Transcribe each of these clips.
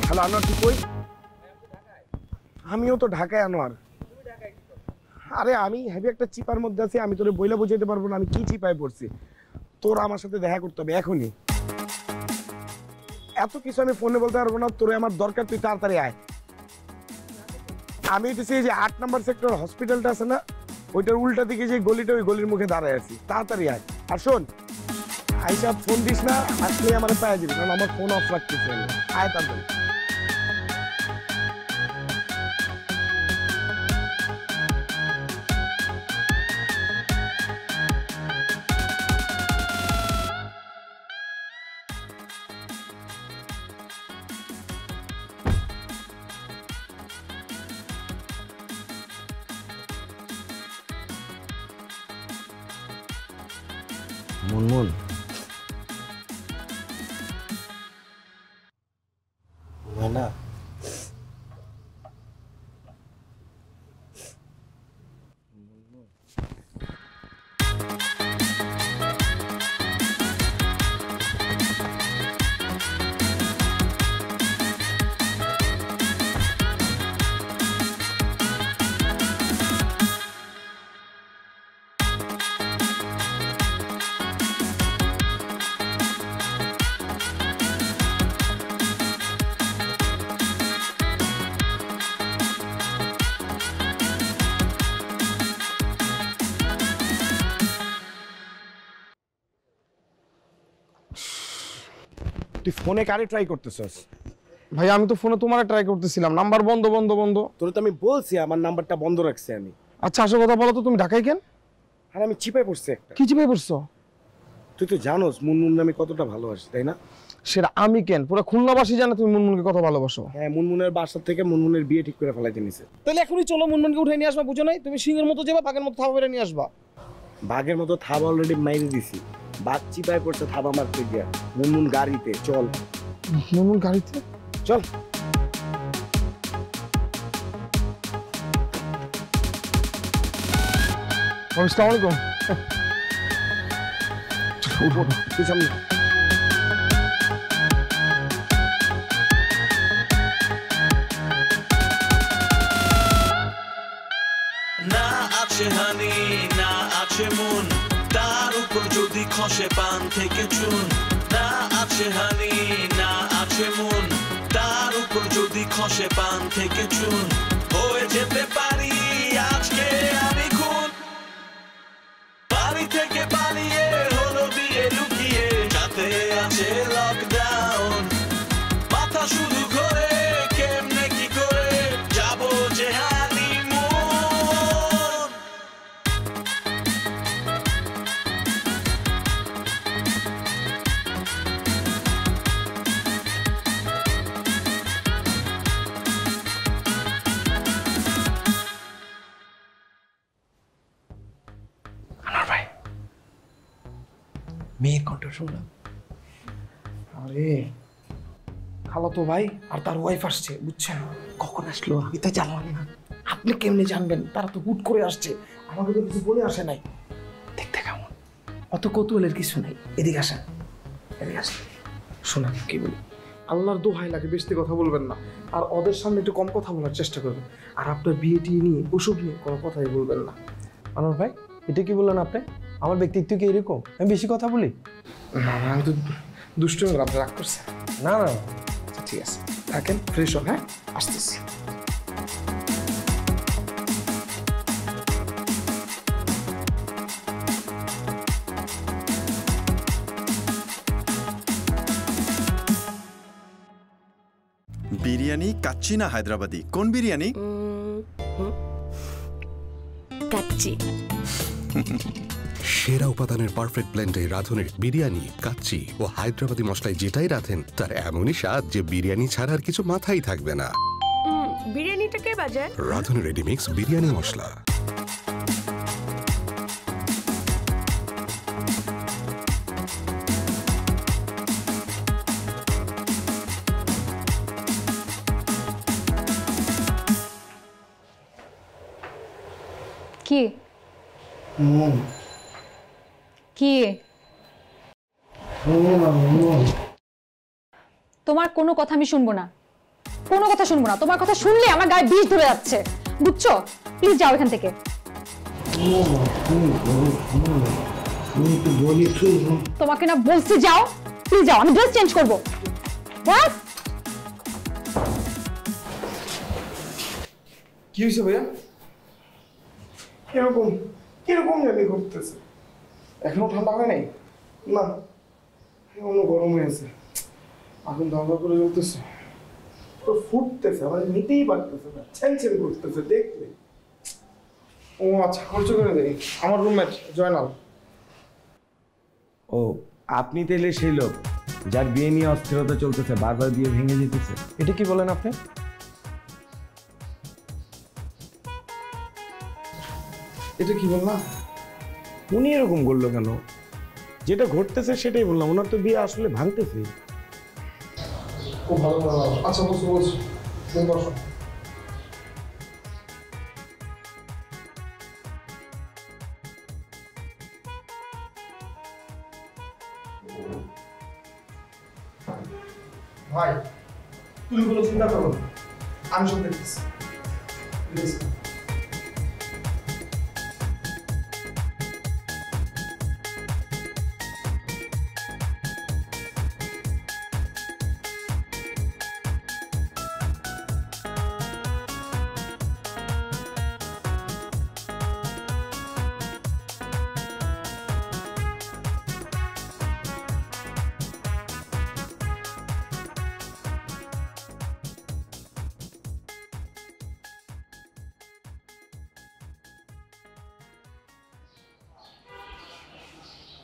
Hello Anwar, তুই কই? আমিও তো ঢাকায় আনোয়ার। আরে আমি হেভি একটা চিপার মধ্যে আছি, আমি তোরে বইলা বুঝাইতে পারবো না আমি কি চিপায় পড়ছি। তোর আমার সাথে দেখা করতে হবে এখনই। এত কিছু আমি ফোনে বলতে পারবো না, তোরে আমার দরকার, তুই তাড়াতাড়ি আয়। আমি হইতেছি এই যে 8 নম্বর সেক্টর হসপিটালটা আছে না, ওইটার উল্টা দিকে যে গলিটা, ওই গলির মুখে দাঁড়ায় আছি, তাড়াতাড়ি আয়। আর শোন, আইসা ফোন দিস না, আসলে আমার পায়ে দিবি, কারণ আমার ফোন অফ রাখতেছে। আয় তাড়াতাড়ি। মুনমুন, না তুই ফোনে কারে ট্রাই করতেছস? ভাই আমি তো ফোনে তোমারে ট্রাই করতেছিলাম, নাম্বার বন্ধ বন্ধ বন্ধ। তোরে তো আমি বলছি আমার নাম্বারটা বন্ধ রাখছি আমি। আচ্ছা আসল কথা বলো তো, তুমি ঢাকায় কেন? আর আমি চিপায় পড়ছি একটা। কি চিপায় পড়ছো? তুই তো জানোস মুনমুন আমি কতটা ভালোবাসি, তাই না? সেটা আমি কেন, পুরো খুলনাবাসী জানে তুমি মুনমুনকে কত ভালোবাসো। হ্যাঁ, মুনমুনের বাসা থেকে মুনমুনের বিয়ে ঠিক করে ফেলাইতে নিছে। তাহলে এখনই চলো মুনমুনকে উঠে নিয়ে আসবা, বুঝো নাই? তুমি সিংহের মতো যাবা, বাঘের মতো থাবা মেরে নিয়ে আসবা। বাঘের মতো থাবা অলরেডি মাইরে দিছি, বাঘ চিপায় পড়ছে থাবা মারতে গিয়া। মুনমুন গাড়িতে, চল। মুনমুন গাড়িতে? চল। আসসালামু আলাইকুম। উঠো, তুই সামনে। না আছে হানি, না আছে মন, তার উপর যদি খসে পান থেকে চুন। না আছে হানি, না আছে মন, তার উপর যদি খসে পান থেকে চুন। হয়ে যেতে পারি আজকে আমি খুন, বাড়ি থেকে পালিয়ে হলো বিয়ে লুকিয়ে, যাতে আছে লকডাউন। মাথা শুধু ঘোরে কেমনে কি করে যাবো যে মেয়ের কণ্ঠ শুনলাম। আরে খালাতো ভাই আর তার ওয়াইফ আসছে, বুঝছেন? কখন আসলো আমি তো জানলাম না। আপনি কেমনে জানবেন? তারা তো হুট করে আসছে, আমাকে তো কিছু বলে আসে নাই। দেখতে কেমন? অত কৌতূহলের কিছু নাই, এদিকে আসেন, এদিকে আসেন। শোনা কি বলি, আল্লাহর দোহাই লাগে বেশি কথা বলবেন না, আর ওদের সামনে একটু কম কথা বলার চেষ্টা করবেন। আর আপনার বিয়েটি নিয়ে ওসব নিয়ে কোনো কথাই বলবেন না। আনোয়ার ভাই, এটা কি বললেন আপনি? আমার ব্যক্তিত্ব কি এরকম আমি বেশি কথা বলি? না না, আমি তো দুষ্ট হয়ে আপনি রাগ করছেন। না না, আচ্ছা ঠিক আছে, থাকেন, ফ্রেশ হন। হ্যাঁ, আসতেছি। বিরিয়ানি কাচ্চি না হায়দ্রাবাদি, কোন বিরিয়ানি? কাচ্চি। সেরা উপাদানের পারফেক্ট ব্লেন্ডে রাঁধুনের বিরিয়ানি, কাচ্চি ও হায়দ্রাবাদি মশলায় যেটাই রাঁধেন তার এমনই স্বাদ যে বিরিয়ানি ছাড়া আর কিছু মাথায় থাকবে না। বিরিয়ানিটা কে বাজায়? রাঁধুনের রেডিমিক্স বিরিয়ানি মশলা। কি কি তোমার কোনো কথা আমি শুনবো না। কোনো কথা শুনবো না, তোমার কথা শুনলে আমার গায়ে বিষ ধরে যাচ্ছে, বুঝছো? প্লিজ যাও এখান থেকে। তোমাকে না বলছি যাও, প্লিজ যাও, আমি ড্রেস চেঞ্জ করবো। কি হয়েছে ভাইয়া? কিরকম কিরকম জানি করতেছে। এখনো ঠান্ডা হয় নাই? না, এখনো গরম হয়েছে। আগুন দাওয়া করে জ্বলতেছে। তো ফুটতেছে, আমার নিতেই পারতেছে না, ছেন করতেছে দেখলে। ও আচ্ছা, খরচ করে দেই। আমার রুমমেট জয়নাল। ও, আপনি তাহলে সেই লোক যার বিয়ে নিয়ে অস্থিরতা চলতেছে, বারবার বিয়ে ভেঙে যেতেছে? এটা কি বলেন আপনি? এটা কি বললাম? উনি এরকম করলো কেন? যেটা ঘটতেছে সেটাই বললাম, ওনার তো বিয়ে আসলে ভাঙতেছে। খুব ভালো ভালো। আচ্ছা বলছো বলছো, তুমি বসো। ভাই, তুমি কোনো চিন্তা করো না, আমি সব দেখতেছি।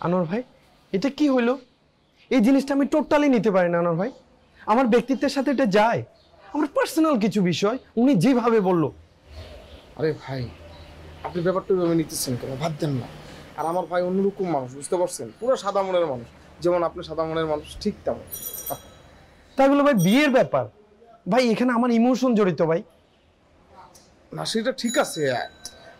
আনোয়ার ভাই, এটা কি হইলো? এই জিনিসটা আমি টোটালি নিতে পারি না আনোয়ার ভাই। আমার ব্যক্তিত্বের সাথে এটা যায়, আমার পার্সোনাল কিছু বিষয় উনি যেভাবে বললো। আরে ভাই, আপনি ব্যাপারটা ভেবে নিতেছেন কেন? ভাব দেন না। আর আমার ভাই অন্যরকম মানুষ, বুঝতে পারছেন? পুরো সাদা মনের মানুষ, যেমন আপনি সাদা মনের মানুষ ঠিক তেমন। তাই বলে ভাই বিয়ের ব্যাপার, ভাই এখানে আমার ইমোশন জড়িত ভাই। না সেটা ঠিক আছে,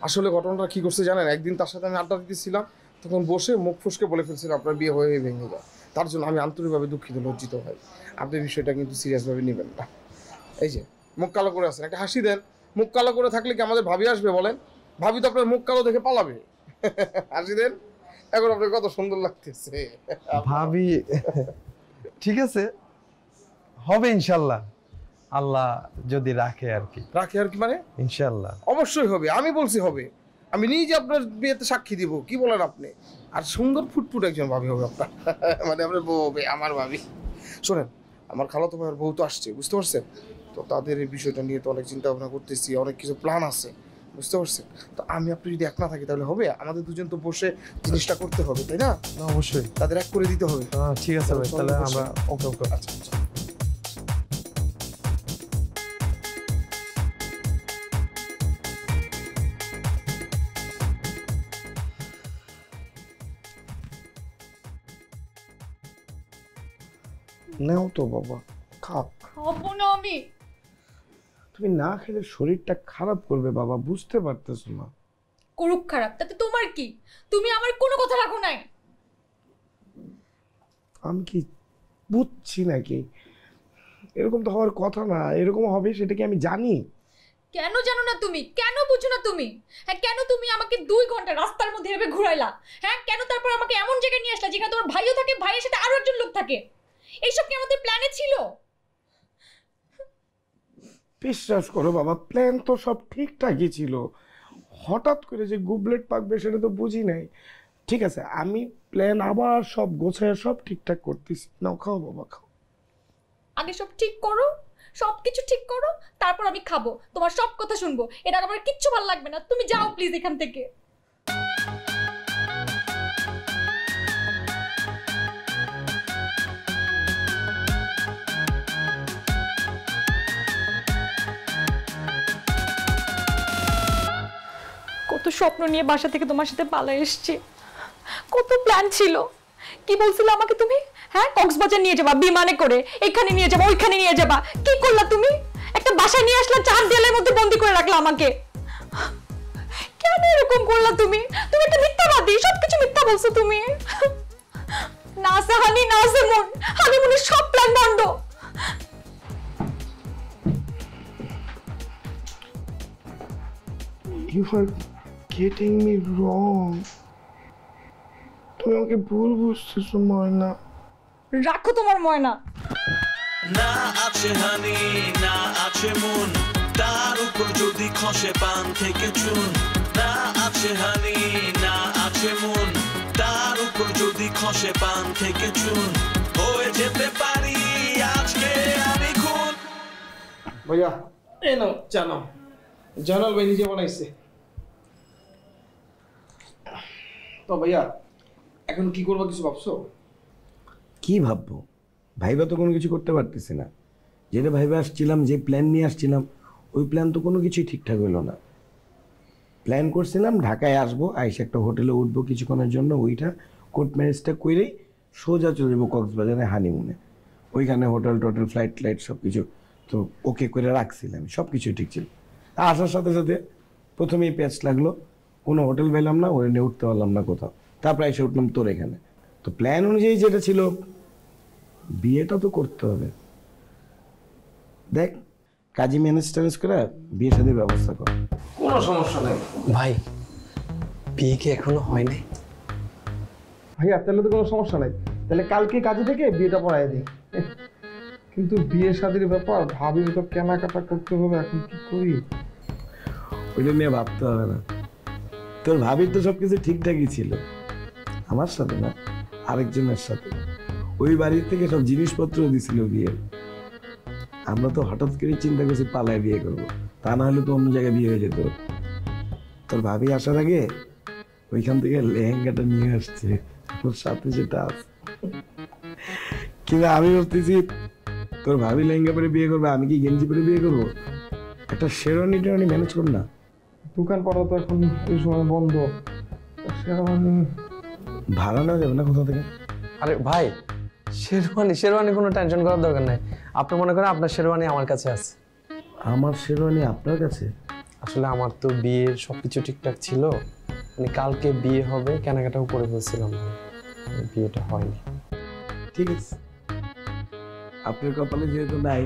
আসলে ঘটনাটা কি করছে জানেন? একদিন তার সাথে আমি আড্ডা দিতেছিলাম, তখন বসে মুখ ফুসকে বলে ফেলছিলাম আপনার বিয়ে হয়ে ভেঙে যায়। তার জন্য আমি আন্তরিকভাবে দুঃখিত, লজ্জিত ভাই। আপনি বিষয়টা কিন্তু সিরিয়াসভাবে নেবেন না। এই যে মুখ কালো করে আছেন, একটা হাসি দেন। মুখ কালো করে থাকলে কি আমাদের ভাবি আসবে বলেন? ভাবি তো আপনার মুখ কালো দেখে পালাবে। হাসি দেন, এখন আপনার কত সুন্দর লাগতেছে। ভাবি ঠিক আছে, হবে ইনশাল্লাহ, আল্লাহ যদি রাখে আর কি। রাখে আর কি মানে? ইনশাল্লাহ অবশ্যই হবে, আমি বলছি হবে। আমি নিজে আপনার বিয়েতে সাক্ষী দিব, কি বলেন আপনি? আর সুন্দর ফুটফুট একজন ভাবি হবে আপনার, মানে আপনার বউ হবে, আমার ভাবি। শোনেন, আমার খালাতো ভাইয়ের বউ তো আসছে, বুঝতে পারছেন? তো তাদের এই বিষয়টা নিয়ে তো অনেক চিন্তা ভাবনা করতেছি, অনেক কিছু প্ল্যান আছে, বুঝতে পারছেন? তো আমি আপনি যদি এক না থাকি তাহলে হবে? আমাদের দুজন তো বসে জিনিসটা করতে হবে, তাই না? অবশ্যই তাদের এক করে দিতে হবে। ঠিক আছে ভাই, তাহলে আমরা ওকে ওকে। আচ্ছা আচ্ছা। নাও তো বাবা, খাও। খাবো না আমি। তুমি না খেলে শরীরটা খারাপ করবে বাবা, বুঝতে পারতেছো না? করুক খারাপ, তাতে তোমার কি? তুমি আমার কোনো কথা রাখো নাই। আমি কি বুঝছি নাকি? এরকম তো হওয়ার কথা না, এরকম হবে সেটা কি আমি জানি? কেন জানো না তুমি? কেন বুঝো না তুমি? হ্যাঁ, কেন তুমি আমাকে 2 ঘন্টা রাস্তার মধ্যে এভাবে ঘুরাইলা? হ্যাঁ, কেন তারপর আমাকে এমন জায়গায় নিয়ে আসলা যেখানে তোমার ভাইও থাকে, ভাইয়ের সাথে আরো একজন লোক থাকে? এইসব কি আমাদের প্ল্যানে ছিল? বিশ্বাস করো বাবা, প্ল্যান তো সব ঠিকঠাকই ছিল। হঠাৎ করে যে গুবলেট পাকবে সেটা তো বুঝি নাই। ঠিক আছে, আমি প্ল্যান আবার সব গোছায় সব ঠিকঠাক করতেছি। নাও খাও বাবা, খাও। আগে সব ঠিক করো, সবকিছু ঠিক করো, তারপর আমি খাবো, তোমার সব কথা শুনবো। এটা আমার কিচ্ছু ভালো লাগবে না। তুমি যাও প্লিজ এখান থেকে। কত স্বপ্ন নিয়ে বাসা থেকে তোমার সাথে পালায় এসেছি, কত প্ল্যান ছিল। কি বলছিলে আমাকে তুমি? হ্যাঁ, কক্সবাজার নিয়ে যাবা বিমানে করে, এখানে নিয়ে যাবা, ওইখানে নিয়ে যাবা। কি করলা তুমি? একটা বাসায় নিয়ে আসলা, 4 দেয়ালের মধ্যে বন্দি করে রাখলা আমাকে। কেন এরকম করলা তুমি? তুমি একটা মিথ্যাবাদী, সবকিছু মিথ্যা বলছো তুমি। না সাহানি, না সেমন, হানিমুনের সব প্ল্যান বন্ধ। আর গেটিং মি রং। তুমি আমাকে ভুল বুঝতেছো ময়না। রাখো তোমার ময়না। না আছে হানি না আছে মন, তার উপর যদি খসে পান থেকে চুন। না আছে হানি না আছে মন, তার উপর যদি খসে পান থেকে চুন। হয়ে যেতে পারি আজকে আমি খুন। ভাইয়া এ নাও জানাও, জানাল ভাই নিজে বানাইছে। তো ভাইয়া এখন কি করবো কিছু ভাবছো? কি ভাববো, ভাইবা তো কোনো কিছু করতে পারতেছি না। যেটা ভাইবা আসছিলাম, যে প্ল্যান নিয়ে আসছিলাম, ওই প্ল্যান তো কোনো কিছুই ঠিকঠাক হলো না। প্ল্যান করছিলাম ঢাকায় আসবো, আইসে একটা হোটেলে উঠবো কিছুক্ষণের জন্য, ওইটা কোর্ট ম্যারেজটা করেই সোজা চলে যাবো কক্সবাজারে হানিমুনে। ওইখানে হোটেল টোটেল ফ্লাইট ট্লাইট সব কিছু তো ওকে করে রাখছিলাম, সব কিছুই ঠিক ছিল। আসার সাথে সাথে প্রথমেই প্যাচ লাগলো, কোনো হোটেল পেলাম না, ওই নিয়ে উঠতে পারলাম না কোথাও। তারপরে এসে উঠলাম তোর এখানে। তো প্ল্যান অনুযায়ী যেটা ছিল, বিয়েটা তো করতে হবে। দেখ কাজী ম্যানেজ ট্যানেজ করে বিয়ে শাদীর ব্যবস্থা কর। কোনো সমস্যা নেই ভাই, বিয়ে কি এখনো হয় নাই? ভাইয়া, তাহলে তো কোনো সমস্যা নাই। তাহলে কালকে কাজে থেকে বিয়েটা পড়াই দিই। কিন্তু বিয়ে শাদীর ব্যাপার, ভাবির তো কেনাকাটা করতে হবে, এখন কি করি? ওইটা নিয়ে ভাবতে হবে না, তোর ভাবির তো সবকিছু ঠিকঠাকই ছিল। আমার সাথে না, আরেকজনের সাথে। ওই বাড়ির থেকে সব জিনিসপত্র দিছিল বিয়ে। আমরা তো হঠাৎ করে চিন্তা করছি পালায় বিয়ে করব, তা না হলে তো অন্য জায়গায় বিয়ে হয়ে যেত। তোর ভাবি আসার আগে ওইখান থেকে লেহেঙ্গাটা নিয়ে আসছে, ওর সাথে যেটা আছে। কিন্তু আমি ভাবতেছি তোর ভাবি লেহেঙ্গা পরে বিয়ে করবে, আমি কি গেঞ্জি পরে বিয়ে করবো? একটা শেরওয়ানি টেরওয়ানি ম্যানেজ কর না। দোকান পাড়া তো এখন এই সময় বন্ধ, শেরওয়ানি ভাড়া নেওয়া যাবে না কোথা থেকে? আরে ভাই, শেরওয়ানি কোনো টেনশন করার দরকার নাই। আপনি মনে করেন আপনার শেরওয়ানি আমার কাছে আছে। আমার শেরওয়ানি আপনার কাছে? আসলে আমার তো বিয়ের সবকিছু ঠিকঠাক ছিল, মানে কালকে বিয়ে হবে, কেনাকাটাও করে ফেলছিলাম, বিয়েটা হয়নি। ঠিক আছে, আপনার কপালে যেহেতু নাই,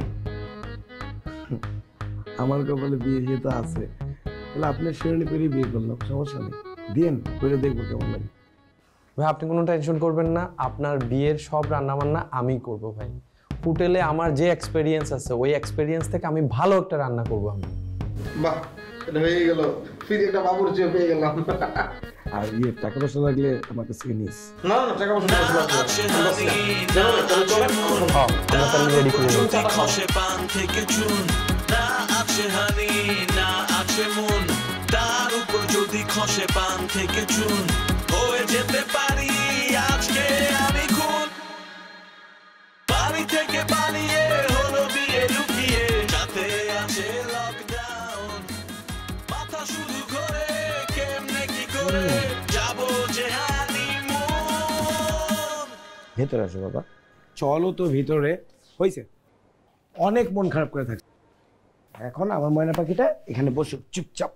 আমার কপালে বিয়ে যেহেতু আছে, তাহলে আপনার শেরওয়ানি পরে বিয়ে করলাম, সমস্যা নেই। দিন করে দেখবো কেমন লাগে। ভাই আপনি কোনো টেনশন করবেন না, আপনার বিয়ের সব রান্নাবান্না আমি করব ভাই। হোটেলে আমার যে এক্সপেরিয়েন্স আছে, ওই এক্সপেরিয়েন্স থেকে আমি ভালো একটা রান্না করব আমি। বাহ, এটা হয়ে গেল, ফিরে একটা বাবুর চেয়ে পেয়ে গেলাম। আর ইয়ে টাকা পয়সা লাগলে আমার কাছে নিস। না না, টাকা পয়সা আমরা তাহলে রেডি করে নিই। যদি খসে পান থেকে চুন। না আছে হানি না আছে মন, তার উপর যদি খসে পান থেকে চুন। হয়ে যেতে পারি আজকে আমি খুন। বাড়ি থেকে পালিয়ে হলো বিয়ে লুকিয়ে, যাতে আছে লকডাউন। মাথা শুধু ঘোরে কেমনে কি করে যাবো যে হানিমুন। ভেতরে আসো বাবা, চলো তো ভিতরে। হয়েছে, অনেক মন খারাপ করে থাকছে। এখন আমার ময়না পাখিটা এখানে বসো, চুপচাপ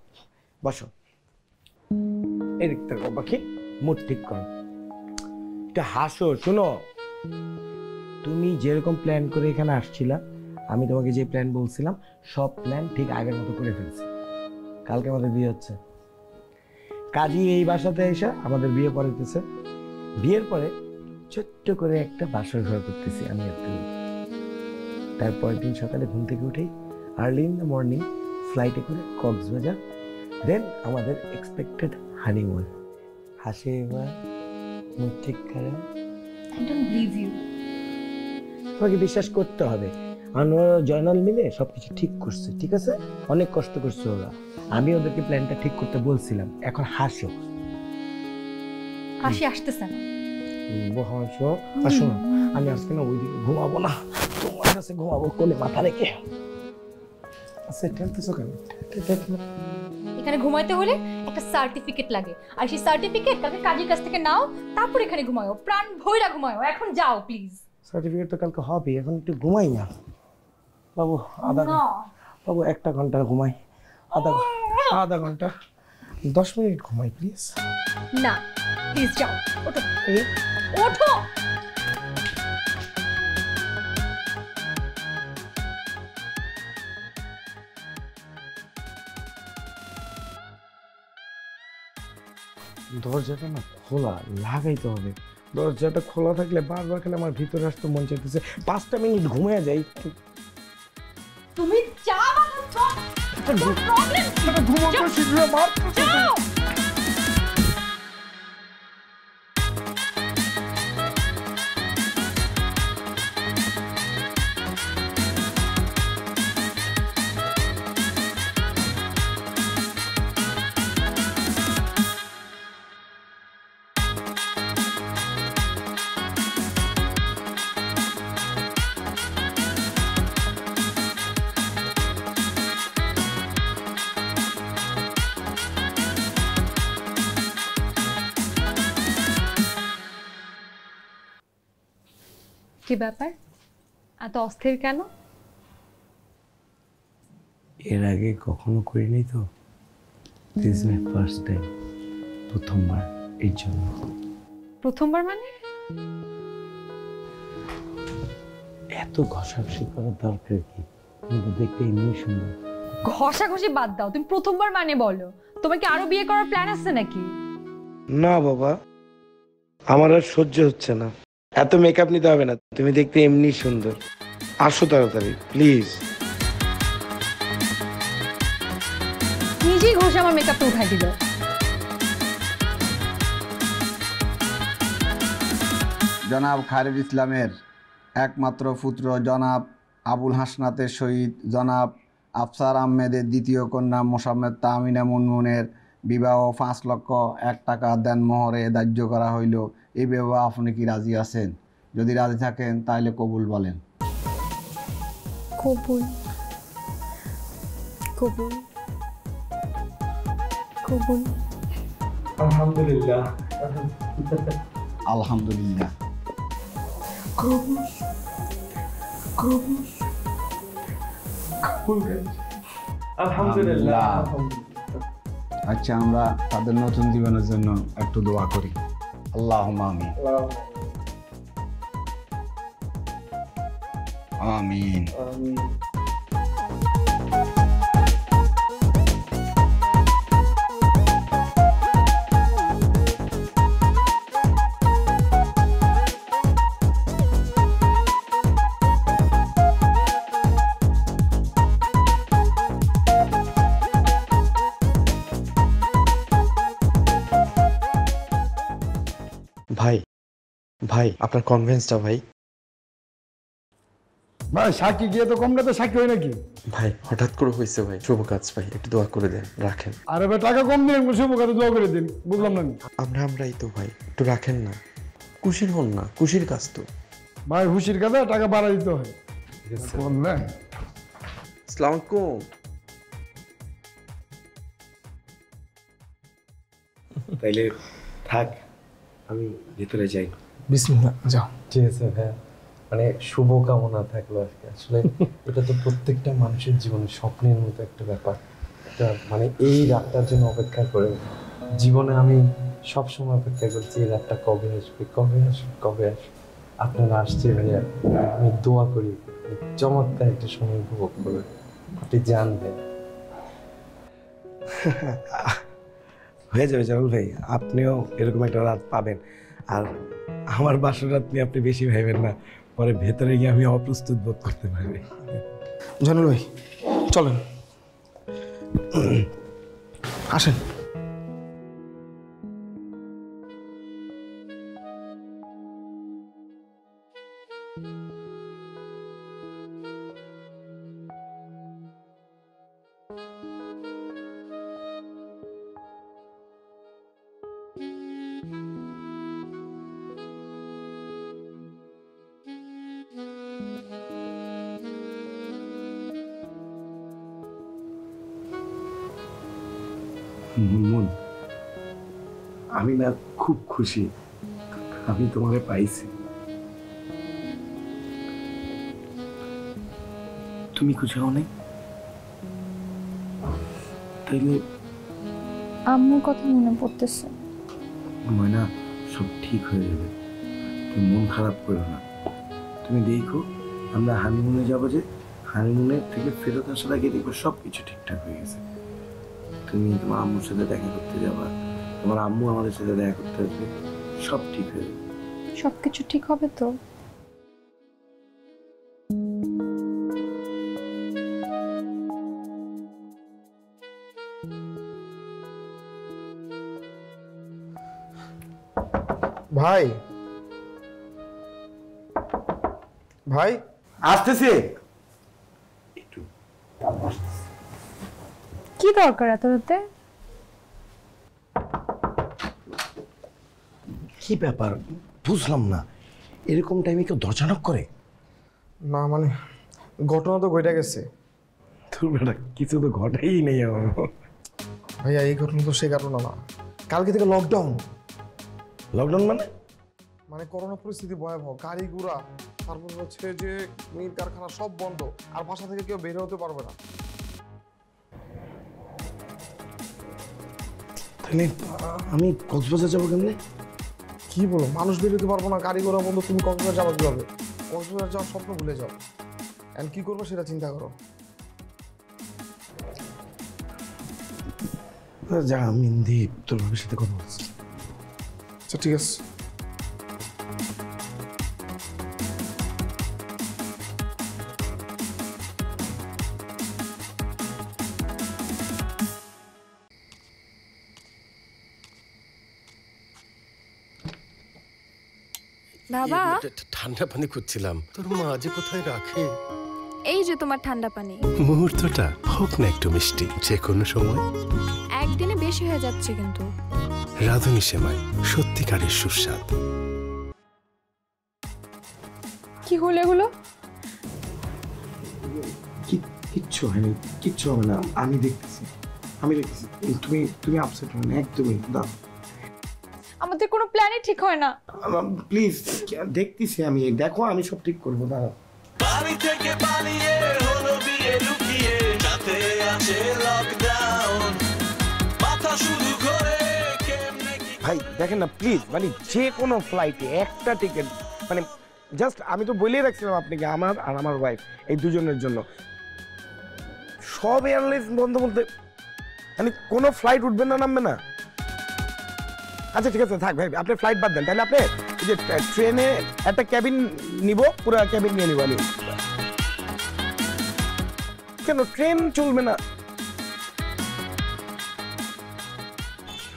বসো। এদিক থেকে পাখি, মুড ঠিক করো, এটা হাসো। শোনো, তুমি যেরকম প্ল্যান করে এখানে আসছিলা, আমি তোমাকে যে প্ল্যান বলছিলাম, সব প্ল্যান ঠিক আগের মতো করে ফেলছি। কালকে আমাদের বিয়ে হচ্ছে। কাজী এই বাসাতে এসে আমাদের বিয়ে পড়াইতেছে। বিয়ের পরে ছোট্ট করে একটা বাসর ঘর করতেছি আমি আর তুমি। তারপরের দিন সকালে ঘুম থেকে উঠেই আর্লি ইন দ্য মর্নিং ফ্লাইটে করে কক্সবাজার, দেন আমাদের এক্সপেক্টেড হানিমুন। হাসি এবার, মুড ঠিক করে। I don't believe you. তোমাকে বিশ্বাস করতে হবে। আমরা জয়নাল মিলে সবকিছু ঠিক করছে, ঠিক আছে? অনেক কষ্ট করছে ওরা, আমি ওদেরকে প্ল্যানটা ঠিক করতে বলছিলাম। এখন হাসো। হাসি আসতেছে না। হাসো, আসো না। আমি আজকে না ওইদিকে ঘুমাবো না, তোমার কাছে ঘুমাবো কোলে মাথা রেখে। আচ্ছা টেনতেছো কেন? এখানে ঘুমাইতে হলে একটা সার্টিফিকেট লাগে, আর সেই সার্টিফিকেট কালকে কাজের কাছ থেকে নাও, তারপর এখানে ঘুমাও, প্রাণ ভৈরা ঘুমাও। এখন যাও প্লিজ। সার্টিফিকেট তো কালকে হবে, এখন একটু ঘুমাই না বাবু। বাবু 1 ঘন্টা ঘুমাই, আধা ঘন্টা 10 মিনিট ঘুমাই প্লিজ। না প্লিজ যাও, ওঠো ওঠো। দরজাটা না খোলা, লাগাইতে হবে। দরজাটা খোলা থাকলে বারবার খেলে আমার ভিতরে আসতে মন চাইতেছে। 5টা মিনিট ঘুমিয়ে যাই। তুমি চা কি ব্যাপার, এত অস্থির কেন? এর আগে কখনো করিনি তো, this is my first time, প্রথমবার। এই জন্য। প্রথমবার মানে? এত ঘষাঘষি করার দরকার কি? কিন্তু দেখতে এমনি সুন্দর। ঘষাঘষি বাদ দাও, তুমি প্রথমবার মানে বলো। তোমার কি আরো বিয়ে করার প্ল্যান আছে নাকি? না বাবা, আমার আর সহ্য হচ্ছে না। এত মেকআপ নিতে হবে না, তুমি দেখতে এমনি সুন্দর। আসো তাড়াতাড়ি প্লিজ। নিজেই ঘষে আমার মেকআপটা উঠাই দিল। জনাব খায়রুল ইসলামের একমাত্র পুত্র জনাব আবুল হাসনাতের সহিত জনাব আফসার আহমেদের দ্বিতীয় কন্যা মোসাম্মেদ তাহমিনা মুনমুনের বিবাহ 5,01,000 টাকা দেনমোহরে ধার্য করা হইল। এই বিবাহ আপনি কি রাজি আছেন? যদি রাজি থাকেন তাহলে কবুল বলেন। কবুল, কবুল, কবুল। আলহামদুলিল্লাহ। আলহামদুলিল্লাহ। কবুল, কবুল, কবুল। আলহামদুলিল্লাহ। আচ্ছা, আমরা তাদের নতুন জীবনের জন্য একটু দোয়া করি। আল্লাহুম্মা আমিন। আমিন। ভাই, ভাই আপনার কনভেন্সটা ভাই। ভাই সাক্ষী গিয়ে তো কমটা তো সাক্ষী হয় নাকি? ভাই হঠাৎ করে হয়েছে ভাই, শুভ কাজ ভাই, একটু দোয়া করে দেন, রাখেন। আরে ভাই টাকা কম দিন, শুভ কাজে দোয়া করে দিন। বুঝলাম না। আমরাই তো ভাই, একটু রাখেন না। খুশির হন না, খুশির কাজ তো ভাই। খুশির কাজে টাকা বাড়া দিতে হয়। বললেন আসসালামু আলাইকুম। তাইলে থাক, আমি ভিতরে যাই। বিসমিল্লাহ, যাও। ঠিক আছে ভাই, মানে শুভ কামনা থাকলো আজকে। আসলে এটা তো প্রত্যেকটা মানুষের জীবনে স্বপ্নের মতো একটা ব্যাপার। এটা মানে এই রাতটার জন্য অপেক্ষা করে জীবনে আমি সবসময় অপেক্ষা করছি, এই রাতটা কবে আসবে, কবে আসবে, কবে আসবে। আপনারা আসছে ভাইয়া, আমি দোয়া করি চমৎকার একটা সময় উপভোগ করবে, আপনি জানবেন। হয়ে যাবে জামাল ভাই, আপনিও এরকম একটা রাত পাবেন। আর আমার বাসর রাত নিয়ে আপনি বেশি ভাবেন না, পরে ভেতরে গিয়ে আমি অপ্রস্তুত বোধ করতে পারি। জানুল ভাই চলেন, আসেন। মুনমুন, আমি না খুব খুশি আমি তোমারে পাইছি। তুমি খুশি হও নাই? তাইলে আম্মুর কথা মনে পড়তেছে। ময়না, সব ঠিক হয়ে যাবে, তুমি মন খারাপ করো না। তুমি দেখো আমরা হানিমুনে যাবো, যে হানিমুনের থেকে ফেরত আসার আগে দেখবো সব কিছু ঠিকঠাক হয়ে গেছে। তুমি তোমার আম্মুর সাথে দেখা করতে যাবা, তোমার আম্মু আমাদের সাথে দেখা করতে আসবে, সব ঠিক হয়ে যাবে। সবকিছু ঠিক হবে তো? ভাই ভাই আসতেছে। কি দরকার এত রাতে? কি ব্যাপার বুঝলাম না, এরকম টাইমে কেউ দরজা নক করে? না মানে ঘটনা তো ঘটে গেছে। তোর বেটা কিছু তো ঘটেই নেই আমার। ভাইয়া এই ঘটনা তো সে ঘটনা না, কালকে থেকে লকডাউন। লকডাউন মানে? মানে করোনা পরিস্থিতি ভয়াবহ, গাড়ি ঘোড়া, তারপর হচ্ছে যে মিল কারখানা সব বন্ধ, আর বাসা থেকে কেউ বের হতে পারবে না। তাহলে আমি কক্সবাজার যাবো কেমনে? কি বলো, মানুষ বের হতে পারবো না, গাড়ি ঘোড়া বন্ধ, তুমি কক্সবাজার যাবো কিভাবে? কক্সবাজার যাওয়ার স্বপ্ন ভুলে যাও, এন্ড কি করবো সেটা চিন্তা করো। যা মিন্দি তোর ভাবির সাথে কথা বলছি। আচ্ছা ঠিক আছে। বাবা, ঠান্ডা পানি খুঁজছিলাম, তোর মা যে কোথায় রাখে। এই যে তোমার ঠান্ডা পানি। মুহূর্তটা হোক না একটু মিষ্টি, যে কোনো সময়। একদিনে বেশি হয়ে যাচ্ছে কিন্তু। রাধুনী সেমাই, সত্যিকারের সুস্বাদ। কি হলো এগুলো? কিচ্ছু হয়নি, কিচ্ছু হবে না, আমি দেখতেছি। তুমি আপসেট হবে না একদমই। দাও আমাদের কোনো প্ল্যানই ঠিক হয় না। প্লিজ, দেখতেছি আমি, দেখো আমি সব ঠিক করবো। দাঁড়াও। বাড়ি থেকে পালিয়ে হলো বিয়ে লুকিয়ে, যাতে আছে লকডাউন, মাথা শুধু ঘোরে কেমনে কি। ভাই দেখেন না প্লিজ, মানে যে কোনো ফ্লাইটে একটা টিকিট, মানে জাস্ট আমি তো বলেই রাখছিলাম আপনাকে, আমার আর আমার ওয়াইফ এই দুজনের জন্য। সব এয়ারলাইন্স বন্ধ বলতে, মানে কোনো ফ্লাইট উঠবে না, নামবে না। আচ্ছা ঠিক আছে, থাক ভাই, আপনি ফ্লাইট বাদ দেন। তাহলে আপনি এই যে ট্রেনে একটা ক্যাবিন নিব, পুরো ক্যাবিন নিয়ে নিব আমি। কেন ট্রেন চলবে না?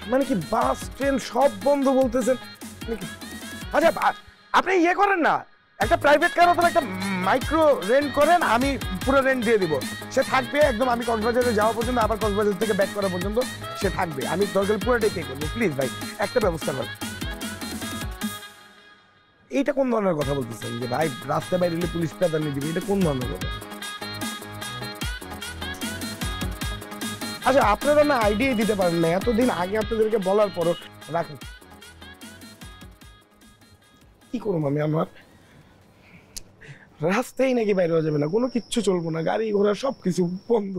মানে কি বাস ট্রেন সব বন্ধ বলতেছেন? আচ্ছা আপনি ইয়ে করেন না, একটা প্রাইভেট কার অথবা একটা মাইক্রো রেন্ট করেন, আমি পুরো রেন্ট দিয়ে দিব। সে থাকবে একদম, আমি কক্সবাজারে যাওয়া পর্যন্ত, আবার কক্সবাজার থেকে ব্যাক করা পর্যন্ত সে থাকবে। আমি দরকার পুরোটাই পে করবো। প্লিজ ভাই একটা ব্যবস্থা করেন। এইটা কোন ধরনের কথা বলতেছেন যে ভাই রাস্তায় বাইরে গেলে পুলিশ প্রাধান্য দিবে? এটা কোন ধরনের কথা? আচ্ছা আপনারা না আইডিয়া দিতে পারেন না, এতদিন আগে আপনাদেরকে বলার পরও। রাখুন, কি করবো আমি? আমার রাস্তায় নাকি বাইরে হওয়া যাবে না, কোনো কিচ্ছু চলবো না, গাড়ি ঘোড়া সব কিছু বন্ধ।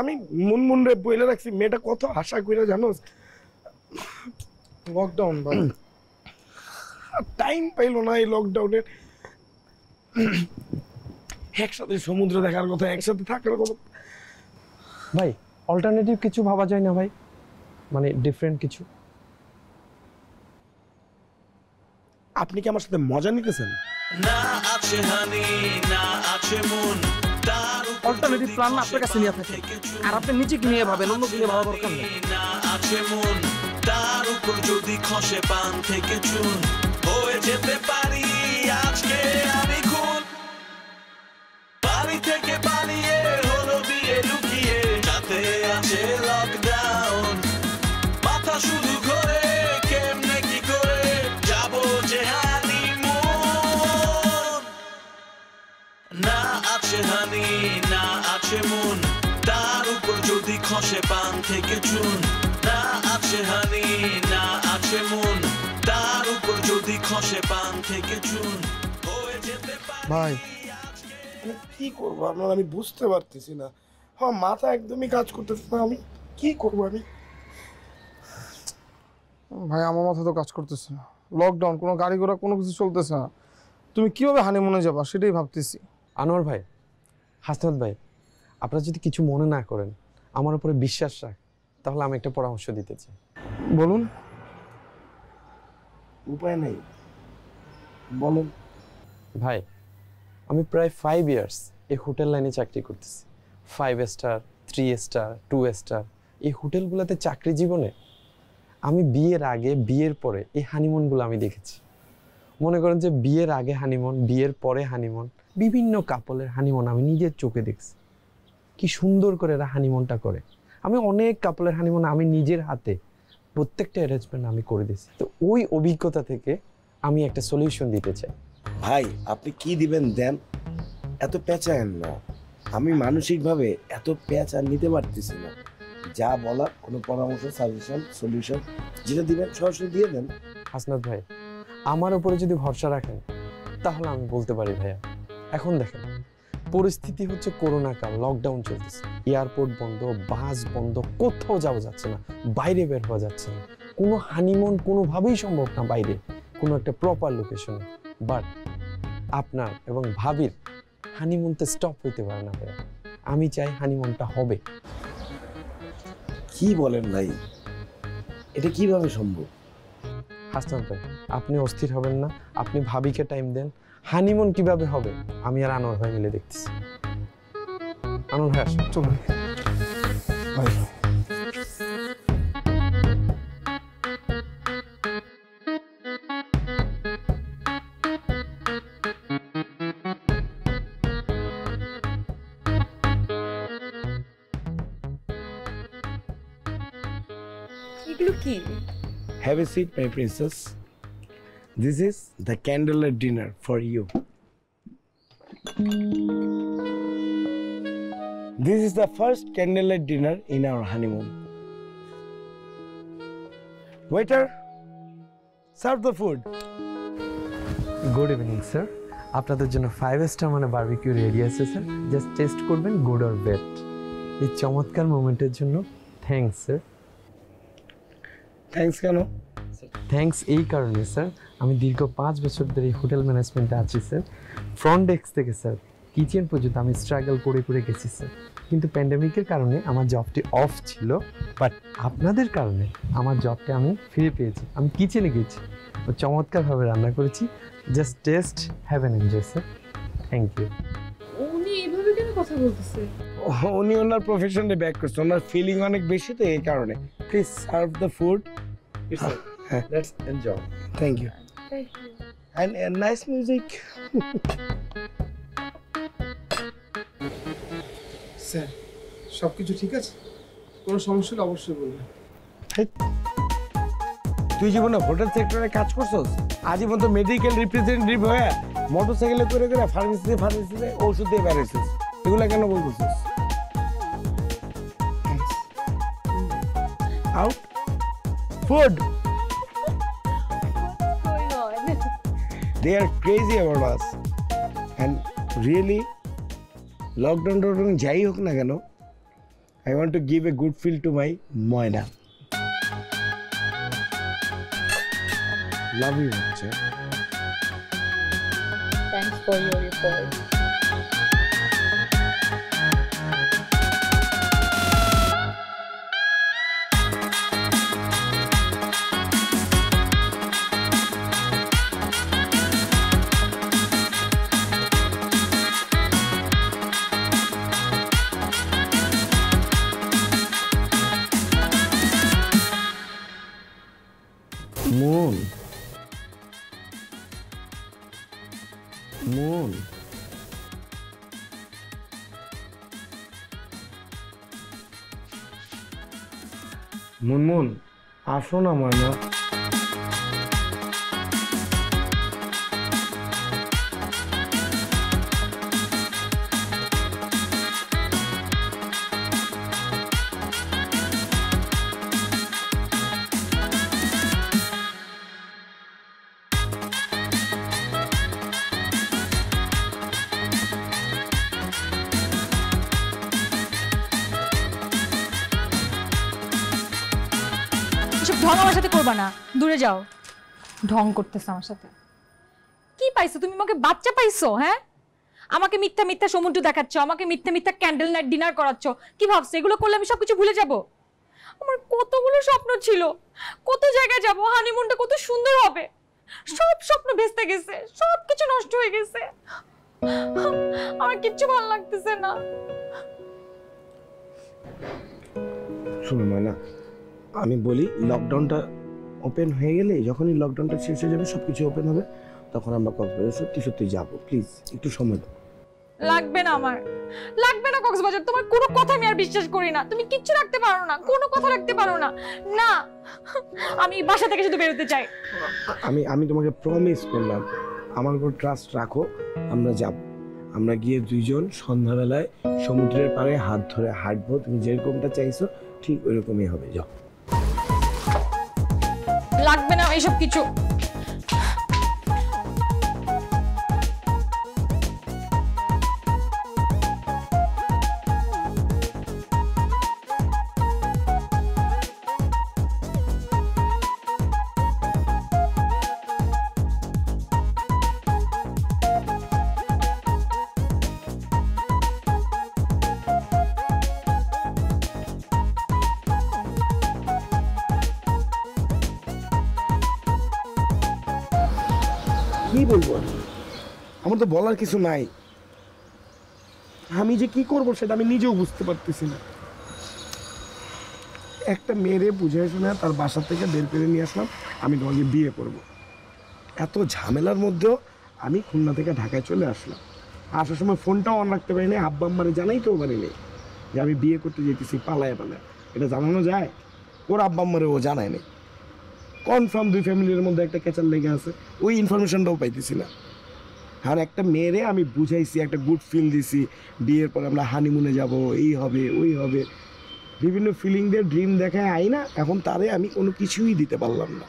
আমি মুনমুন রে বইলে রাখছি, মেয়েটা কত আশা করে জানোস। লকডাউন ভাই, টাইম পাইলো না এই লকডাউনে। একসাথে সমুদ্র দেখার কথা, একসাথে থাকার কথা। ভাই অল্টারনেটিভ কিছু ভাবা যায় না ভাই, মানে ডিফারেন্ট কিছু? আপনি কি আমার সাথে মজা নিতেছেন? না আছে হানি, না আছে মন, তার অল্টারনেটিভ প্ল্যান আপনার কাছে নিয়ে থাকে, আর আপনি নিজে কি নিয়ে ভাবেন, অন্য কি নিয়ে ভাবা দরকার নেই। না আছে মন, তার উপর যদি খসে পান থেকে চুন, হয়ে যেতে পারি আজকে আমি খুন। বাড়ি থেকে পালিয়ে হলো বিয়ে লুকিয়ে, যাতে আছে লকডাউন, মাথা শুধু ঘোরে কেমনে কি করে যাবো যে হানিমুন। না আছে হানি, না আছে মন, তার উপর যদি খসে পান থেকে চুন। না আছে হানি, না আছে মন, তার উপর যদি খসে পান থেকে চুন, হয়ে যেতে পারি। ভাই আমি কি করবো আপনার, আমি বুঝতে পারতেছি না। হ্যাঁ মাথা একদমই কাজ করতেছে না, আমি কি করবো? আমি ভাই আমার মাথা তো কাজ করতেছে না, লকডাউন, কোনো গাড়ি ঘোড়া কোনো কিছু চলতেছে না। তুমি কিভাবে হানিমুনে যাবা সেটাই ভাবতেছি। আনোয়ার ভাই, হাসনাত ভাই, আপনারা যদি কিছু মনে না করেন, আমার উপরে বিশ্বাস রাখ, তাহলে আমি একটা পরামর্শ দিতে চাই। বলুন। উপায় নেই, বলুন। ভাই আমি প্রায় 5 ইয়ার্স এই হোটেল লাইনে চাকরি করতেছি। 5 স্টার, 3 স্টার, 2 স্টার, এই হোটেলগুলোতে চাকরি জীবনে আমি বিয়ের আগে বিয়ের পরে এই হানিমুনগুলো আমি দেখেছি। মনে করেন যে বিয়ের আগে হানিমুন, বিয়ের পরে হানিমুন, বিভিন্ন কাপলের হানিমুন আমি নিজের চোখে দেখছি। কি সুন্দর করে এরা হানিমুনটা করে। আমি অনেক কাপলের হানিমুন আমি নিজের হাতে প্রত্যেকটা অ্যারেঞ্জমেন্ট আমি করে দিয়েছি। তো ওই অভিজ্ঞতা থেকে আমি একটা সলিউশন দিতে চাই। ভাই আপনি কি দিবেন দেন, এত পেঁচায়েন না। আমি মানসিকভাবে এত পেঁচ আর নিতে পারতেছি না। যা বলার কোনো পরামর্শ, সাজেশন, সলিউশন যেটা দিবেন সরাসরি দিয়ে দেন। হাসনাত ভাই আমার উপরে যদি ভরসা রাখেন তাহলে আমি বলতে পারি ভাইয়া। এখন দেখেন পরিস্থিতি হচ্ছে করোনা কাল, লকডাউন চলতেছে, এয়ারপোর্ট বন্ধ, বাস বন্ধ, কোথাও যাওয়া যাচ্ছে না, বাইরে বের হওয়া যাচ্ছে না, কোনো হানিমুন কোনোভাবেই সম্ভব না বাইরে কোনো একটা প্রপার লোকেশনে। বাট আপনার এবং ভাবির হানিমুনতে স্টপ হইতে পারে না ভাইয়া। আমি চাই হানিমুনটা হবে। কি বলেন ভাই, এটা কিভাবে সম্ভব? হাসনাত ভাই আপনি অস্থির হবেন না, আপনি ভাবিকে টাইম দেন। হানিমুন কিভাবে হবে আমি আর আনোয়ার ভাই মিলে দেখতেছি। আনোয়ার ভাই আসুন, চলুন। এগুলো কি? Have a seat, my princess. This is the candlelit dinner for you. This is the first candlelit dinner in our honeymoon. Waiter, serve the food. Good evening sir, আপনাদের জন্য 5 স্টার মানে বারবিকিউ রেডি আছে sir. Just test করবেন good or bad. এই চমৎকার মোমেন্টের জন্য thanks sir. Thanks কেন? Thanks এই কারণে স্যার, আমি দীর্ঘ 5 বছর ধরে হোটেল ম্যানেজমেন্টে আছি স্যার। ফ্রন্ট ডেস্ক থেকে স্যার কিচেন পর্যন্ত আমি স্ট্রাগল করে করে গেছি স্যার। কিন্তু প্যান্ডেমিকের কারণে আমার জবটি অফ ছিল, বাট আপনাদের কারণে আমার জবটা আমি ফিরে পেয়েছি। আমি কিচেনে গেছি, চমৎকারভাবে রান্না করেছি। Just taste, have an enjoy sir. Thank you. উনি এইভাবে কেন কথা বলতেছে? উনি ওনার প্রফেশনে ব্যাক করছে, ওনার ফিলিং অনেক বেশি তো এই কারণে। Please serve the food. Let's enjoy. Thank you. And nice music. Sir সব কিছু ঠিক আছে? কোনো সমস্যা হলে অবশ্যই বলবেন। তুই জীবনে হোটেল সেক্টরে কাজ করছস, আজীবন তো মেডিকেল রিপ্রেজেন্টেটিভ হয়ে মোটরসাইকেলে করে করে ফার্মেসিতে ওষুধ দিয়ে বেড়াইছিস, এগুলো কেন বলতেছিস? Out food. They are crazy about us. And really, lockdown যাই হোক না কেন, I want to give a good feel to my Moina. Love you, bacha. Thanks for your report. Moon. Moon. Munmun আসো না ময়না। ঢং আমার সাথে করবা না, দূরে যাও। ঢং করতেছ আমার সাথে। কি পাইছো তুমি? আমাকে বাচ্চা পাইছো? হ্যাঁ, আমাকে মিথ্যা মিথ্যা সমুদ্র দেখাচ্ছ, আমাকে মিথ্যা মিথ্যা ক্যান্ডেল নাইট ডিনার করাচ্ছ। কি ভাবছো এগুলো করলে আমি সবকিছু ভুলে যাব? আমার কতগুলো স্বপ্ন ছিল, কত জায়গায় যাব, হানিমুনটা কত সুন্দর হবে, সব স্বপ্ন ভেস্তে গেছে, সব কিছু নষ্ট হয়ে গেছে। আমার কিচ্ছু ভালো লাগতেছে না। শুনো ময়না, আমি বলি লকডাউনটা ওপেন হয়ে গেলে, যখনই লকডাউনটা শেষ হয়ে যাবে, সবকিছু ওপেন হবে, তখন আমরা কক্সবাজার সত্যি সত্যি যাবো। প্লিজ একটু সময় দাও। লাগবে না, আমার লাগবে না কক্সবাজার। তোমার কোনো কথা আমি আর বিশ্বাস করি না। তুমি কিচ্ছু রাখতে পারো না, কোনো কথা রাখতে পারো না। না, আমি বাসা থেকে শুধু বেরোতে চাই। আমি তোমাকে প্রমিস করলাম, আমার উপর ট্রাস্ট রাখো, আমরা যাব। আমরা গিয়ে দুইজন সন্ধ্যাবেলায় সমুদ্রের পাড়ে হাত ধরে হাঁটবো। তুমি যেরকমটা চাইছো ঠিক ওইরকমই হবে। যাও। লাগবে না এইসব কিছু। কি বলবো, আমার তো বলার কিছু নাই। আমি যে কি করবো সেটা আমি নিজেও বুঝতে পারতেছি না। একটা মেয়েরে বুঝে শুনে তার বাসা থেকে বের করে নিয়ে আসলাম, আমি তোমাকে বিয়ে করব। এত ঝামেলার মধ্যেও আমি খুলনা থেকে ঢাকায় চলে আসলাম। আসার সময় ফোনটাও অন রাখতে পারিনি, আব্বা আম্মারে জানাইতেও পারিনি যে আমি বিয়ে করতে যেতেছি পালায়। এটা জানানো যায়? ওর আব্বা আম্মারে ও জানায়নি। কনফার্ম দুই ফ্যামিলির মধ্যে একটা ক্যাচার লেগে আছে, ওই ইনফরমেশনটাও পাইতেছি না। আর একটা মেয়েরে আমি বুঝাইছি, একটা গুড ফিল দিছি, বিয়ের পরে আমরা হানিমুনে যাব, এই হবে ওই হবে, বিভিন্ন ফিলিং দিয়ে ড্রিম দেখায় আই না। এখন তারে আমি কোনো কিছুই দিতে পারলাম না।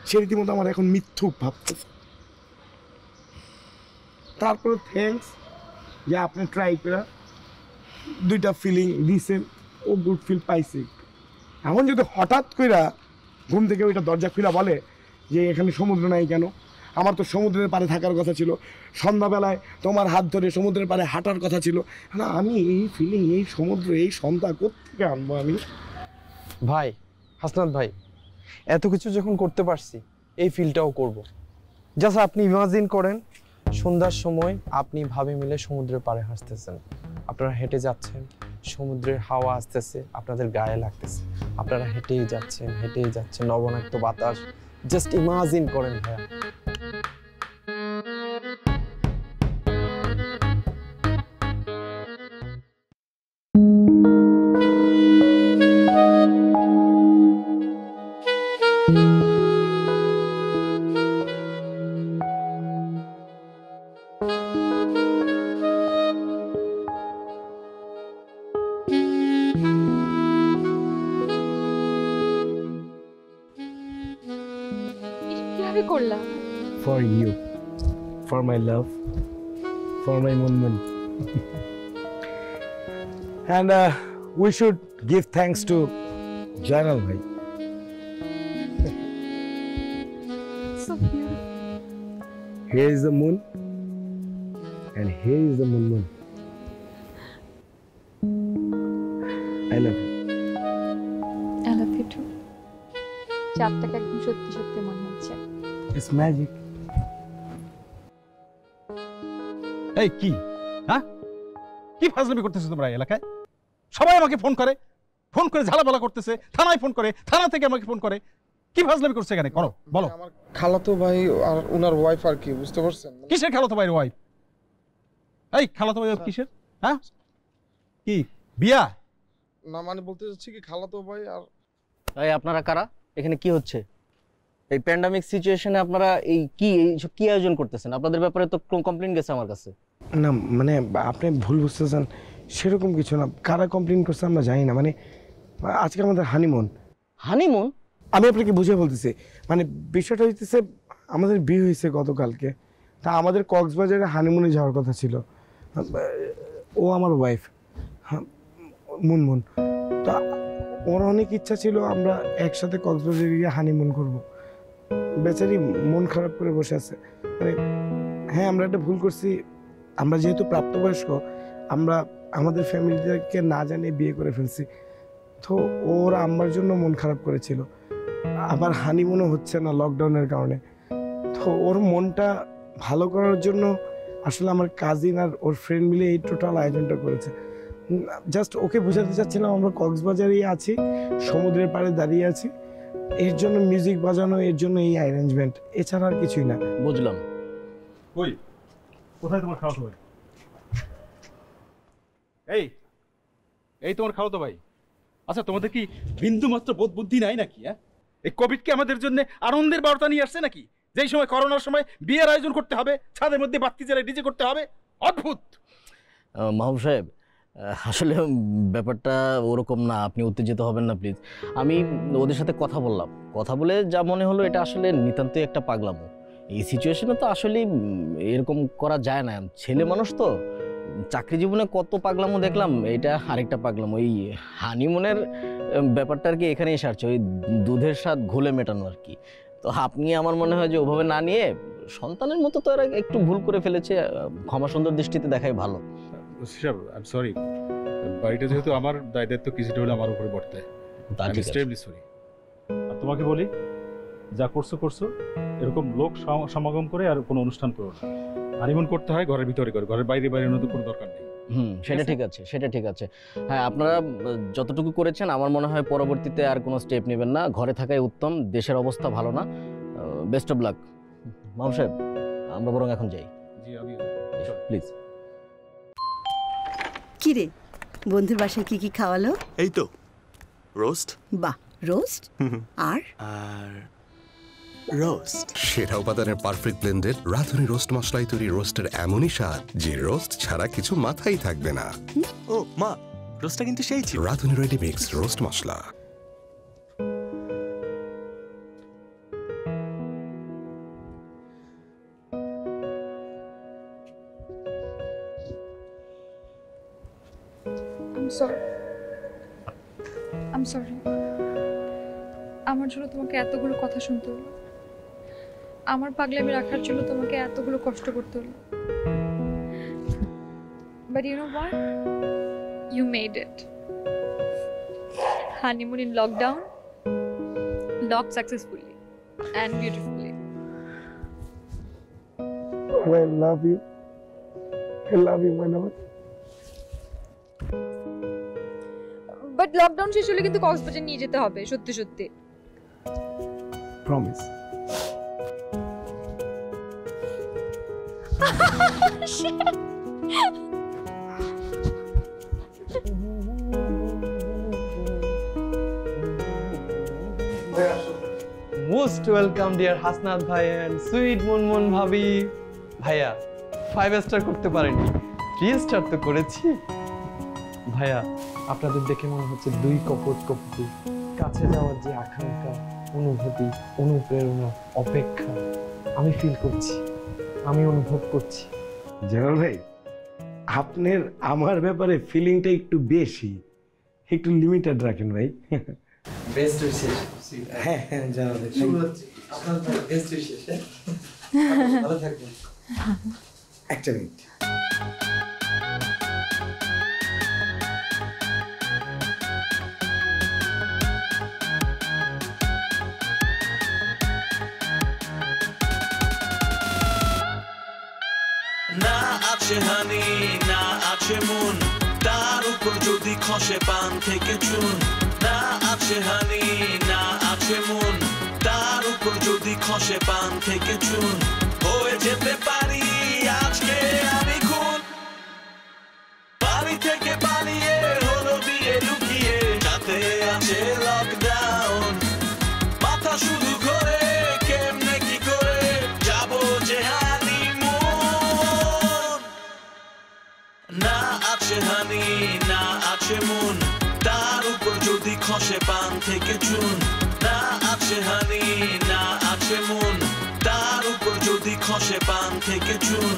সে রীতিমতো আমার এখন মিথ্যুক ভাবতেছে। তারপরে থ্যাঙ্কস যে আপনি ট্রাই করে দুইটা ফিলিং দিছেন, ও গুড ফিল পাইছে। এখন যদি হঠাৎ কইরা ঘুম থেকে ওইটা দরজা খুলে বলে যে এখানে সমুদ্র নাই কেন, আমার তো সমুদ্রের পাড়ে থাকার কথা ছিল, সন্ধ্যাবেলায় তোমার হাত ধরে সমুদ্রের পাড়ে হাঁটার কথা ছিল, না আমি এই ফিলিং, এই সমুদ্র, এই সন্ধ্যা কোত্থেকে আনবো আমি? ভাই হাসনাত ভাই, এত কিছু যখন করতে পারছি, এই ফিলটাও করব। জাস্ট আপনি ইমাজিন করেন, সন্ধ্যার সময় আপনি ভাবি মিলে সমুদ্রের পাড়ে হাসতেছেন, আপনারা হেঁটে যাচ্ছেন, সমুদ্রের হাওয়া আসতেছে, আপনাদের গায়ে লাগতেছে, আপনারা হেঁটেই যাচ্ছেন, নবনাক্ত বাতাস। জাস্ট ইমাজিন করেন ভাইয়া। কিভাবে করলা? For you, for my love, for my Munmun. And we should give thanks to Jainal bhai. So beautiful. Here is the moon and here is the Munmun. I love you. I love you too. চাপটাকে একদম সত্যি সত্যি মনে হচ্ছে। It's magic. এই কি, হ্যাঁ কি ফাজলামি করতেছো তোমরা এলাকায়? সবাই আমাকে ফোন করে ঝালাপালা করতেছে, থানায় ফোন করে, থানা থেকে আমাকে ফোন করে। কি ফাজলামি করছে এখানে? করো, বলো। আমার খালাতো ভাই আর ওনার ওয়াইফ আর কি, বুঝতে পারছেন? কিসের খালাতো ভাইয়ের ওয়াইফ? এই খালাতো ভাই কিসের? হ্যাঁ কি বিয়া? না মানে বলতে চাচ্ছি কি, খালাতো ভাই আর এই আপনারা কারা? এখানে কি হচ্ছে? এই প্যান্ডামিক সিচুয়েশনে আপনারা এইসব কি আয়োজন করতেছেন? আপনাদের ব্যাপারে তো কমপ্লেইন গেছে আমার কাছে। না মানে আপনি ভুল বুঝতেছেন, সেরকম কিছু না। কারা কমপ্লেন করছে আমরা জানি না। মানে আজকে আমাদের হানিমুন। হানিমুন? আমি আপনাকে বুঝিয়ে বলতেছি, মানে বিষয়টা হইতেছে আমাদের বিয়ে হয়েছে গতকালকে, তা আমাদের কক্সবাজারে হানিমুনে যাওয়ার কথা ছিল। ও আমার ওয়াইফ মুনমুন, তা ওর অনেক ইচ্ছা ছিল আমরা একসাথে কক্সবাজারে গিয়ে হানিমুন করব। বেচারি মন খারাপ করে বসে আছে। মানে হ্যাঁ, আমরা একটা ভুল করছি। আমরা যেহেতু প্রাপ্তবয়স্ক, আমরা আমাদের ফ্যামিলিদেরকে না জানিয়ে বিয়ে করে ফেলছি। তো ওর আম্মার জন্য মন খারাপ করেছিল, আবার হানিমুনও হচ্ছে না লকডাউনের কারণে। তো ওর মনটা ভালো করার জন্য আসলে আমার কাজিন আর ওর ফ্রেন্ড মিলে এই টোটাল আয়োজনটা করেছে। জাস্ট ওকে বোঝাতে চাচ্ছিলাম আমরা কক্সবাজারেই আছি, সমুদ্রের পাড়ে দাঁড়িয়ে আছি, এর জন্য মিউজিক বাজানো, এর জন্য এই অ্যারেঞ্জমেন্ট, এছাড়া আর কিছুই না। বুঝলাম। কই কোথায় তোমার খাওয়া ভাই? এই এই তোমার খাওয়া তো ভাই। আচ্ছা তোমাদের কি বিন্দু মাত্র বোধ বুদ্ধি নাই নাকি? হ্যাঁ, এই কোভিড কি আমাদের জন্য আনন্দের বার্তা নিয়ে আসছে নাকি? যেই সময় করোনার সময় বিয়ের আয়োজন করতে হবে, ছাদের মধ্যে বাতি জ্বালিয়ে ডিজে করতে হবে, অদ্ভুত। মাহবুব সাহেব, আসলে ব্যাপারটা ওরকম না, আপনি উত্তেজিত হবেন না প্লিজ। আমি ওদের সাথে কথা বললাম, কথা বলে যা মনে হলো এটা আসলে নিতান্তই একটা পাগলামো। এই সিচুয়েশনে তো আসলে এরকম করা যায় না, ছেলে মানুষ তো। চাকরি জীবনে কত পাগলামো দেখলাম, এটা আরেকটা পাগলামো। ওই হানিমুনের ব্যাপারটা আর কি এখানে এসে আসছে, ওই দুধের স্বাদ ঘুলে মেটানো আর কি। তো আপনি আমার মনে হয় যে ওভাবে না নিয়ে, সন্তানের মতো তো এরা একটু ভুল করে ফেলেছে, ক্ষমা সুন্দর দৃষ্টিতে দেখাই ভালো। আই এম সরি, বাড়িটা যেহেতু আমার দায়িত্ব কিছুটা হলে আমার উপরে বর্তায়। Extremely sorry. আর তোমাকে বলি, যা করছো এরকম লোক সমাগম করে আর কোনো অনুষ্ঠান করো না। হানিমুন করতে হয় ঘরের ভিতরে করে, ঘরের বাইরে নতুন কোনো দরকার নেই। সেটা ঠিক আছে, সেটা ঠিক আছে। হ্যাঁ, আপনারা যতটুকু করেছেন আমার মনে হয় পরবর্তীতে আর কোনো স্টেপ নেবেন না, ঘরে থাকাই উত্তম। দেশের অবস্থা ভালো না। Best of luck. মাহবুব সাহেব, আমরা বরং এখন যাই। জি, আমি প্লিজ। কি রে, বন্ধুর বাসায় কি কি খাওয়ালো? এই তো রোস্ট। বাহ, রোস্ট আর রোস্ট। সেরা উপাদানের পারফেক্ট ব্লেন্ডেড রাঁধুনি রোস্ট মশলায় তৈরি রোস্টের এমনই স্বাদ যে রোস্ট ছাড়া কিছু মাথায় থাকবে না। ও মা, রোস্টটা কিন্তু সেই ছিল। রাঁধুনি ready mix roast masala. I'm sorry. আমার জন্য তোমাকে এতগুলো কথা শুনতে হলো, আমার পাগলামি রাখার জন্য তোমাকে এতগুলো কষ্ট করতে হলো। But you know what? You made it. Honeymoon in lockdown, locked successfully and beautifully. I love you. I love you, my love. But lockdown শেষ হলে কিন্তু কক্সবাজার নিয়ে যেতে হবে, সত্যি সত্যি। Promise. Most welcome deer Hasnat ভাই এন্ড সুইট মুনমুন ভাবি। ভাইয়া 5 স্টার করতে পারেনি, 3 স্টার তো করেছি। ভাইয়া, আপনাদের দেখে মনে হচ্ছে 2 কপোতি কাছে যাওয়ার যে আকাঙ্ক্ষা, অনুভূতি, অনুপ্রেরণা, অপেক্ষা আমি ফিল করছি, আমি অনুভব করছি। জানাল ভাই, আপনার আমার ব্যাপারে ফিলিংটা একটু বেশি, একটু লিমিটেড রাখেন ভাই। Best wishes. হ্যাঁ হ্যাঁ, জানাল ভাই, আপনার বেস্ট উইশেস। ভালো থাকবেন। একটা মিনিট। না আছে হানি, না আছে মন, তার উপর যদি খসে পান থেকে চুন। না আছে হানি, না আছে মন, তার উপর যদি খসে পান থেকে চুন। হয়ে যেতে পারি আজকে আমি খুন, বাড়ি থেকে পালিয়ে হলো বিয়ে লুকিয়ে, সাথে আছে লকডাউন। মাথা শুধু ঘোরে, কেমনে কি করে যাবো যে না আছে হানি, না আছে মন, তার উপর যদি খসে পান থেকে চুন। না আছে হানি, না আছে মন, তার উপর যদি খসে পান থেকে চুন।